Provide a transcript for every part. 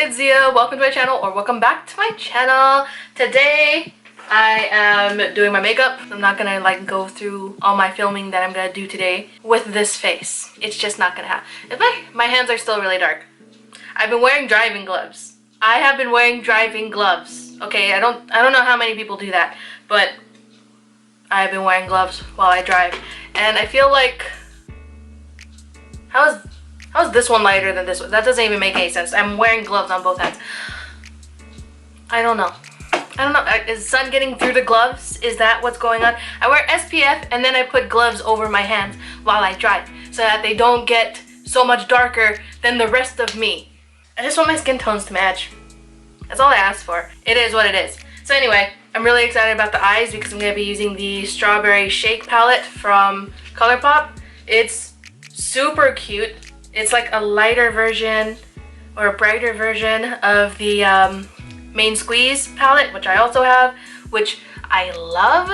it's Ziya. Welcome to my channel, or welcome back to my channel. Today I am doing my makeup. I'm not gonna go through all my filming that I'm gonna do today with this face. It's just not gonna happen. My hands are still really dark. I've been wearing driving gloves. I have been wearing driving gloves. Okay, I don't know how many people do that, but I've been wearing gloves while I drive, and I feel like how is this one lighter than this one? That doesn't even make any sense. I'm wearing gloves on both hands. I don't know. Is sun getting through the gloves? Is that what's going on? I wear SPF and then I put gloves over my hands while I drive so that they don't get so much darker than the rest of me. I just want my skin tones to match. That's all I asked for. It is what it is. So anyway, I'm really excited about the eyes because I'm going to be using the Strawberry Shake palette from ColourPop. It's super cute. It's like a lighter version or a brighter version of the Main Squeeze palette, which I also have, which I love.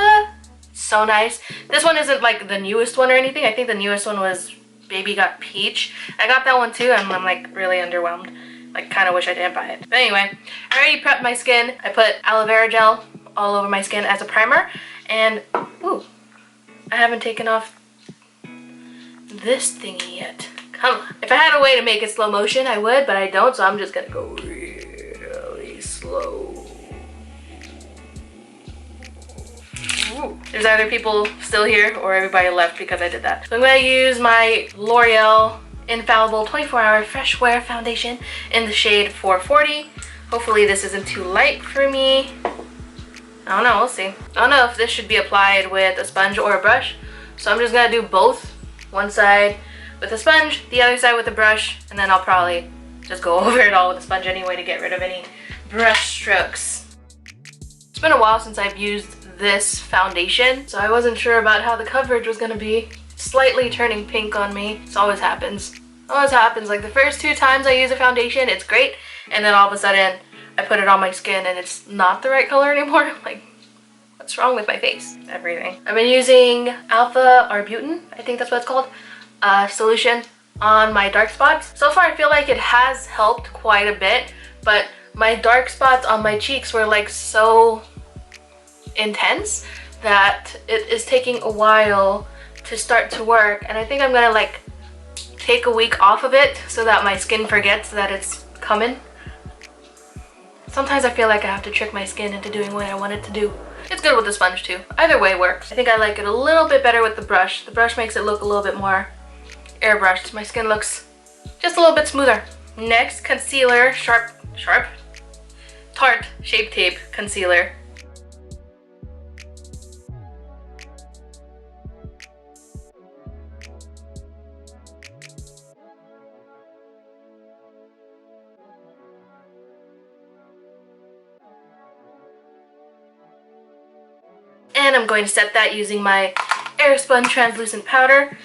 So nice. This one isn't like the newest one or anything. I think the newest one was Baby Got Peach. I got that one too, and I'm like really underwhelmed. Like, kind of wish I didn't buy it. But anyway, I already prepped my skin. I put aloe vera gel all over my skin as a primer, and ooh, I haven't taken off this thingy yet. Come on. If I had a way to make it slow motion, I would, but I don't, so I'm just gonna go really slow. Ooh. There's either people still here or everybody left because I did that. So I'm gonna use my L'Oreal Infallible 24-Hour Fresh Wear Foundation in the shade 440. Hopefully this isn't too light for me. I don't know, we'll see. I don't know if this should be applied with a sponge or a brush, so I'm just gonna do both. One side with a sponge, the other side with a brush, and then I'll probably just go over it all with a sponge anyway to get rid of any brush strokes. It's been a while since I've used this foundation, so I wasn't sure about how the coverage was gonna be. Slightly turning pink on me. This always happens. Always happens. Like the first 2 times I use a foundation, it's great, and then all of a sudden I put it on my skin and it's not the right color anymore. Like, what's wrong with my face? Everything. I've been using alpha arbutin, I think that's what it's called, solution on my dark spots. So far I feel like it has helped quite a bit, but my dark spots on my cheeks were like so intense that it is taking a while to start to work, and I think I'm gonna like take a week off of it so that my skin forgets that it's coming. Sometimes I feel like I have to trick my skin into doing what I want it to do. It's good with the sponge too. Either way works. I think I like it a little bit better with the brush. The brush makes it look a little bit more airbrushed. My skin looks just a little bit smoother. Next, concealer, Tarte Shape Tape Concealer. And I'm going to set that using my Airspun translucent powder.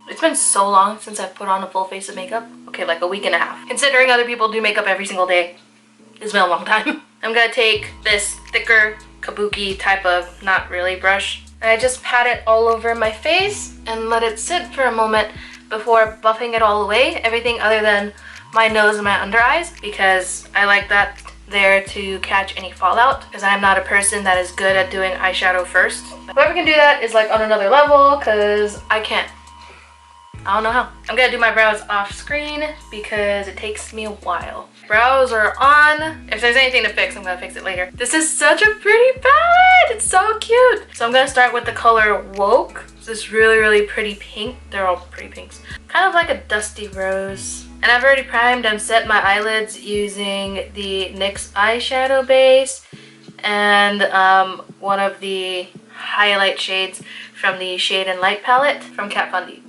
It's been so long since I've put on a full face of makeup. Okay, like a week and a half. Considering other people do makeup every single day, it's been a long time. I'm gonna take this thicker kabuki type of not really brush, and I just pat it all over my face and let it sit for a moment before buffing it all away, everything other than my nose and my under eyes, because I like that there to catch any fallout, because I'm not a person that is good at doing eyeshadow first. Whoever can do that is like on another level, because I can't. I don't know how. I'm gonna do my brows off screen because it takes me a while. Brows are on. If there's anything to fix, I'm gonna fix it later. This is such a pretty palette. It's so cute. So I'm gonna start with the color Woke. It's this really, really pretty pink. They're all pretty pinks. Kind of like a dusty rose. And I've already primed and set my eyelids using the NYX eyeshadow base and one of the highlight shades from the Shade and Light palette from Kat Von D,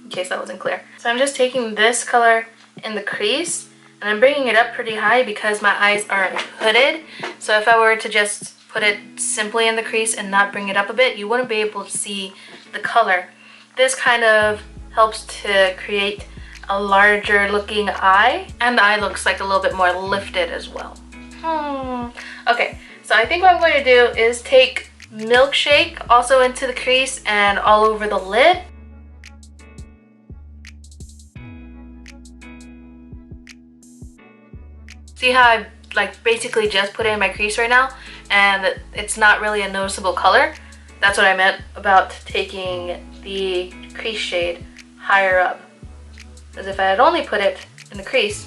in case that wasn't clear. So I'm just taking this color in the crease and I'm bringing it up pretty high because my eyes are hooded. So if I were to just put it simply in the crease and not bring it up a bit, you wouldn't be able to see the color. This kind of helps to create a larger looking eye, and the eye looks like a little bit more lifted as well. Okay, so So I think what I'm going to do is take Milkshake also into the crease and all over the lid. See how I've like basically just put it in my crease right now and it's not really a noticeable color? That's what I meant about taking the crease shade higher up. Because if I had only put it in the crease,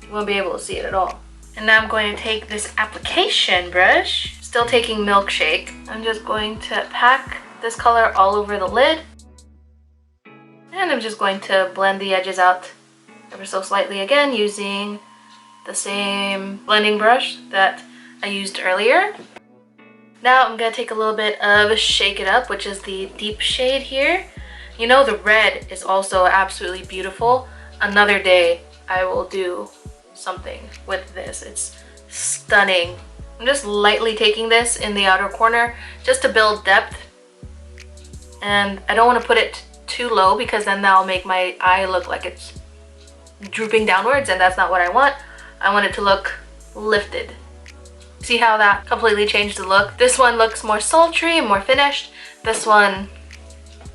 you won't be able to see it at all. And now I'm going to take this application brush, still taking Milkshake. I'm just going to pack this color all over the lid. And I'm just going to blend the edges out ever so slightly again using the same blending brush that I used earlier. Now I'm going to take a little bit of Shake It Up, which is the deep shade here. You know, the red is also absolutely beautiful. Another day I will do something with this. It's stunning. I'm just lightly taking this in the outer corner just to build depth. And I don't want to put it too low because then that'll make my eye look like it's drooping downwards, and that's not what I want. I want it to look lifted. See how that completely changed the look? This one looks more sultry and more finished. This one,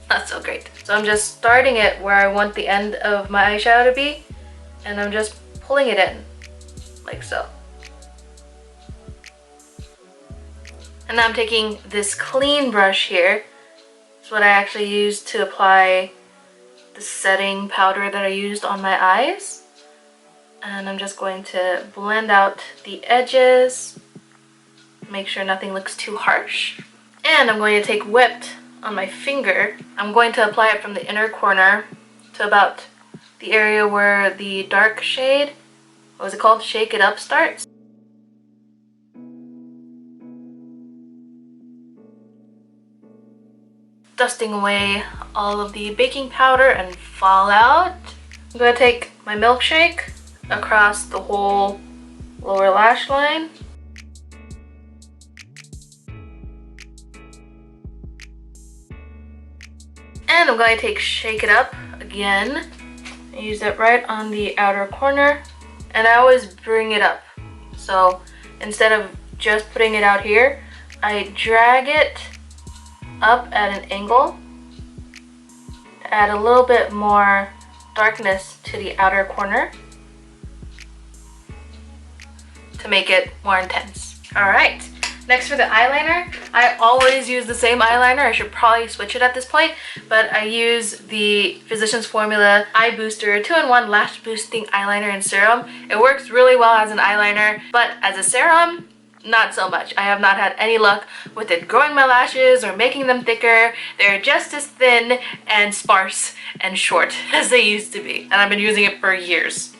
not so great. So I'm just starting it where I want the end of my eyeshadow to be, and I'm just pulling it in, like so. And now I'm taking this clean brush here. It's what I actually used to apply the setting powder that I used on my eyes. And I'm just going to blend out the edges, make sure nothing looks too harsh. And I'm going to take Whipped on my finger. I'm going to apply it from the inner corner to about the area where the dark shade, what was it called? Shake It Up starts. Dusting away all of the baking powder and fallout. I'm going to take my Milkshake across the whole lower lash line. And I'm going to take Shake It Up again. I use it right on the outer corner. And I always bring it up. So instead of just putting it out here, I drag it up at an angle to add a little bit more darkness to the outer corner to make it more intense. Alright, next for the eyeliner, I always use the same eyeliner. I should probably switch it at this point, but I use the Physicians Formula Eye Booster 2-in-1 Lash Boosting Eyeliner and Serum. It works really well as an eyeliner, but as a serum, not so much. I have not had any luck with it growing my lashes or making them thicker. They're just as thin and sparse and short as they used to be, and I've been using it for years.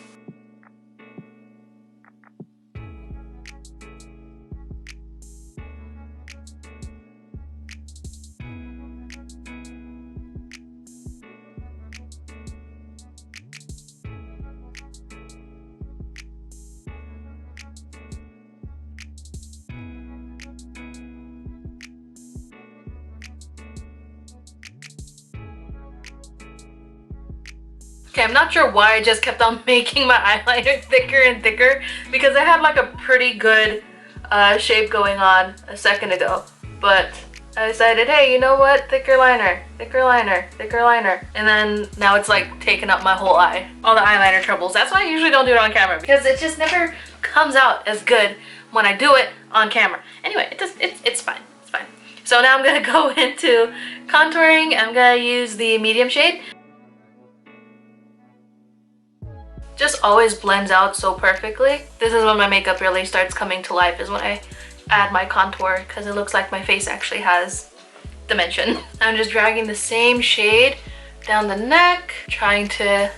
Okay, I'm not sure why I just kept on making my eyeliner thicker and thicker, because I had like a pretty good shape going on a second ago, but I decided, hey, you know what, thicker liner, thicker liner, thicker liner, and then now it's like taking up my whole eye. All the eyeliner troubles. That's why I usually don't do it on camera, because it just never comes out as good when I do it on camera. Anyway, it's fine, it's fine. So now I'm gonna go into contouring. I'm gonna use the medium shade. Just always blends out so perfectly. This is when my makeup really starts coming to life, is when I add my contour, because it looks like my face actually has dimension. I'm just dragging the same shade down the neck, trying to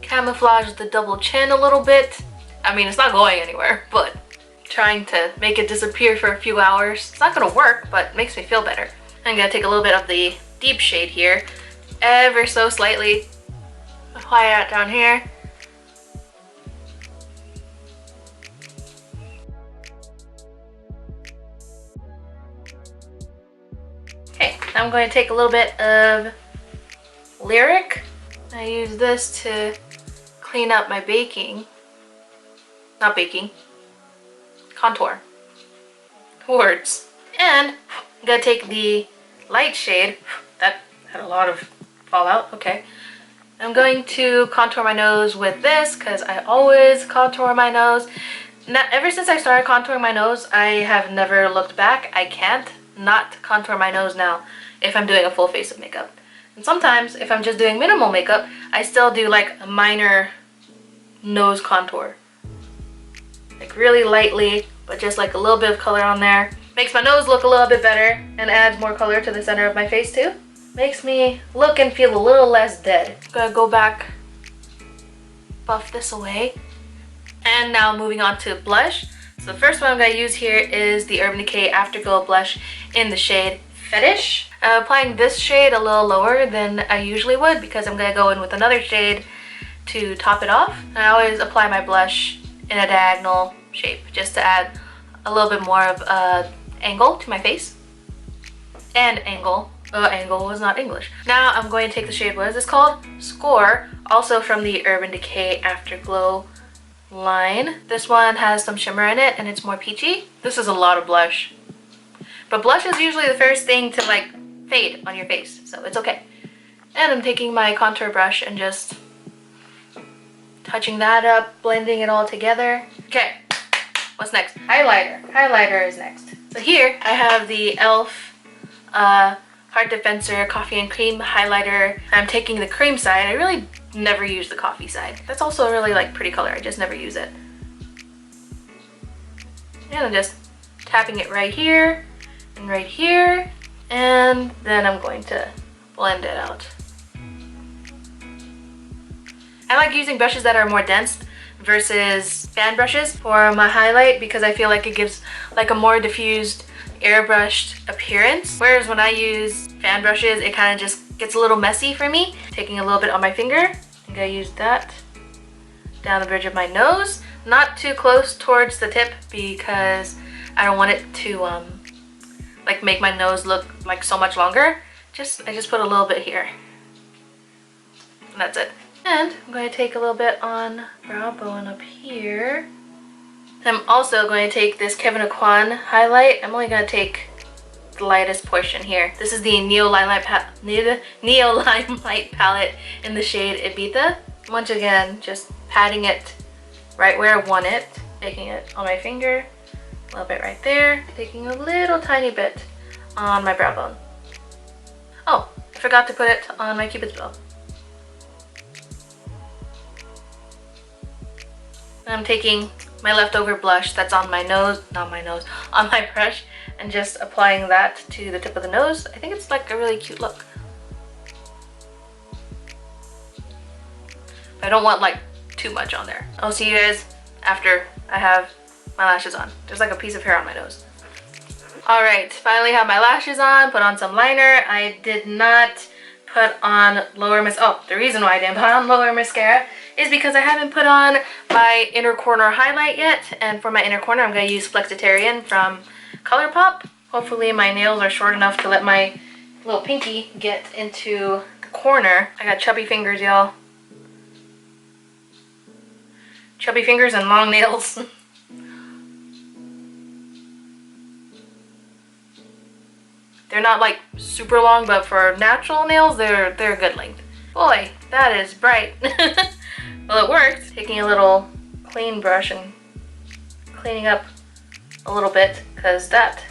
camouflage the double chin a little bit. I mean, it's not going anywhere, but trying to make it disappear for a few hours. It's not gonna work, but it makes me feel better. I'm gonna take a little bit of the deep shade here, ever so slightly, apply it down here. Okay, now I'm going to take a little bit of Lyric. I use this to clean up my contour. towards. And I'm gonna take the light shade. That had a lot of fallout. Okay. I'm going to contour my nose with this because I always contour my nose. Now, ever since I started contouring my nose, I have never looked back. I can't not contour my nose now if I'm doing a full face of makeup. And sometimes, if I'm just doing minimal makeup, I still do like a minor nose contour. Like really lightly, but just like a little bit of color on there. Makes my nose look a little bit better and adds more color to the center of my face too. Makes me look and feel a little less dead. Gonna go back, buff this away. And now moving on to blush. So the first one I'm going to use here is the Urban Decay Afterglow blush in the shade Fetish. I'm applying this shade a little lower than I usually would because I'm going to go in with another shade to top it off. And I always apply my blush in a diagonal shape just to add a little bit more of angle to my face. And angle. Angle was not English. Now I'm going to take the shade, what is this called? Score, also from the Urban Decay Afterglow line. This one has some shimmer in it and it's more peachy. This is a lot of blush. But blush is usually the first thing to like fade on your face, so it's okay. And I'm taking my contour brush and just touching that up, blending it all together. Okay, what's next? Highlighter. Highlighter is next. So here I have the e.l.f. Heart Defensor Coffee and Cream highlighter. I'm taking the cream side. I really never use the coffee side. That's also a really like pretty color. I just never use it. And I'm just tapping it right here and right here. And then I'm going to blend it out. I like using brushes that are more dense versus fan brushes for my highlight because I feel like it gives like a more diffused airbrushed appearance, whereas when I use fan brushes it kind of just gets a little messy for me. Taking a little bit on my finger, I'm gonna use that down the bridge of my nose, not too close towards the tip because I don't want it to like make my nose look like so much longer. I just put a little bit here and that's it. And I'm going to take a little bit on brow bone up here. I'm also going to take this Kevyn Aucoin highlight. I'm only going to take the lightest portion here. This is the Neo Limelight palette in the shade Ibiza. Once again, just patting it right where I want it. Taking it on my finger, a little bit right there. Taking a little tiny bit on my brow bone. Oh, I forgot to put it on my Cupid's bow. I'm taking my leftover blush that's on my nose, not my nose, on my brush, and just applying that to the tip of the nose. I think it's like a really cute look. But I don't want like too much on there. I'll see you guys after I have my lashes on. There's like a piece of hair on my nose. Alright, finally have my lashes on, put on some liner. I did not put on lower mascara. Oh, the reason why I didn't put on lower mascara is because I haven't put on my inner corner highlight yet. And for my inner corner, I'm going to use Flexitarian from ColourPop. Hopefully my nails are short enough to let my little pinky get into the corner. I got chubby fingers, y'all. Chubby fingers and long nails. They're not like super long, but for natural nails, they're a good length. Boy, that is bright. Well, it worked. Taking a little clean brush and cleaning up a little bit because that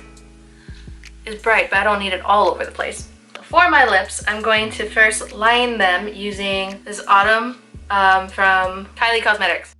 is bright, but I don't need it all over the place. For my lips, I'm going to first line them using this Autumn from Kylie Cosmetics.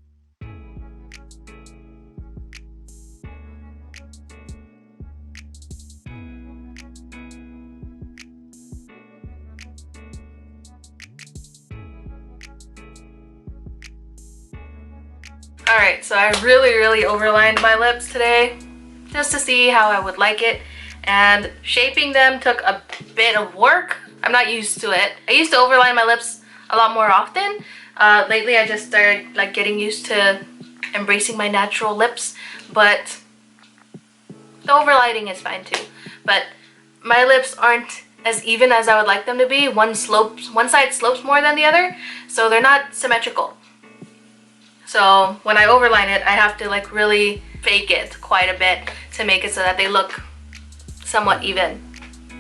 Alright, so I really overlined my lips today just to see how I would like it, and shaping them took a bit of work. I'm not used to it. I used to overline my lips a lot more often. Lately I just started like getting used to embracing my natural lips, but the overlining is fine too. But my lips aren't as even as I would like them to be. One side slopes more than the other, so they're not symmetrical. So when I overline it, I have to like really fake it quite a bit to make it so that they look somewhat even.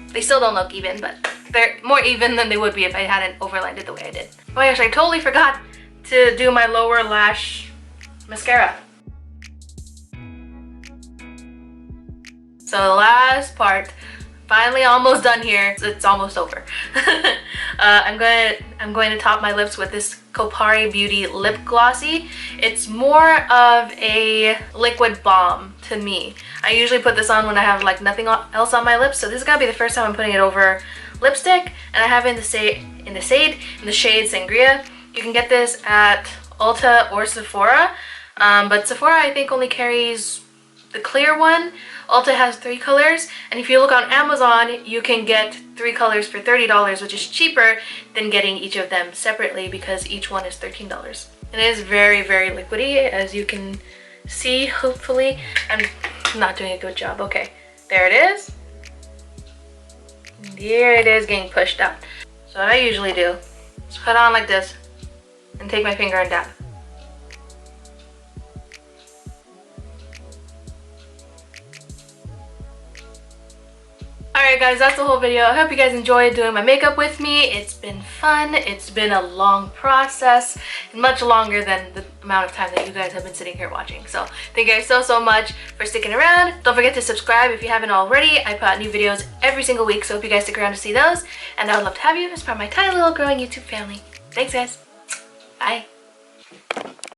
They still don't look even, but they're more even than they would be if I hadn't overlined it the way I did. Oh my gosh, I totally forgot to do my lower lash mascara. So the last part, finally almost done here. It's almost over. I'm going to top my lips with this Kopari Beauty Lip Glossy. It's more of a liquid balm to me. I usually put this on when I have like nothing else on my lips, so this is gonna be the first time I'm putting it over lipstick, and I have it in the shade Sangria. You can get this at Ulta or Sephora, but Sephora I think only carries the clear one. Ulta has 3 colors, and if you look on Amazon, you can get 3 colors for $30, which is cheaper than getting each of them separately because each one is $13. It is very, very liquidy, as you can see, hopefully. I'm not doing a good job. Okay, there it is. There it is getting pushed out. So what I usually do is put on like this and take my finger and dab. Alright guys, that's the whole video. I hope you guys enjoyed doing my makeup with me. It's been fun. It's been a long process, much longer than the amount of time that you guys have been sitting here watching. So thank you guys so much for sticking around. Don't forget to subscribe if you haven't already. I put out new videos every single week, so I hope you guys stick around to see those. And I would love to have you as part of my tiny little growing YouTube family. Thanks guys. Bye.